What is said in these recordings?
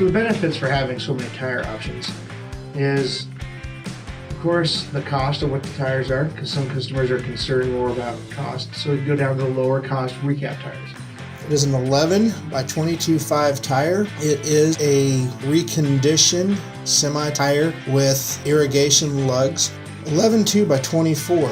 So the benefits for having so many tire options is, of course, the cost of what the tires are, because some customers are concerned more about cost. So we can go down to lower cost recap tires. It is an 11 by 22.5 tire. It is a reconditioned semi tire with irrigation lugs. 11.2 by 24.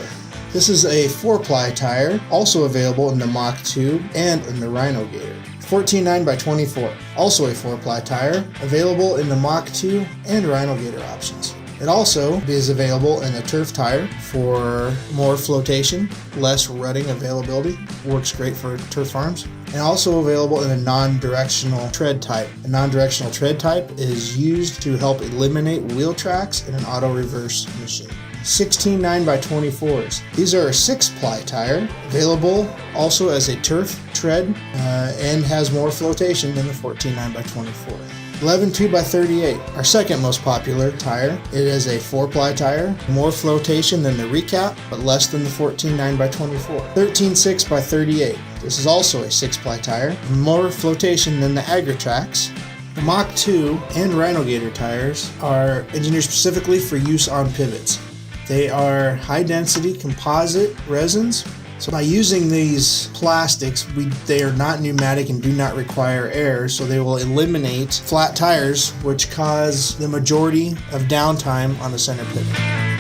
This is a 4-ply tire, also available in the Mach 2 and in the Rhino Gator. 14.9 by 24, also a 4-ply tire, available in the Mach 2 and Rhino Gator options. It also is available in a turf tire for more flotation, less rutting availability. Works great for turf farms. And also available in a non-directional tread type. A non-directional tread type is used to help eliminate wheel tracks in an auto reverse machine. 16.9 by 24s. These are a 6-ply tire, available also as a turf tread and has more flotation than the 14.9 by 24. 11.2 by 38, our second most popular tire. It is a 4-ply tire, more flotation than the recap, but less than the 14.9 by 24. 13.6 by 38, this is also a 6-ply tire, more flotation than the Agritrax. The Mach 2 and Rhino Gator tires are engineered specifically for use on pivots. They are high-density composite resins. So by using these plastics, they are not pneumatic and do not require air, so they will eliminate flat tires, which cause the majority of downtime on the center pivot.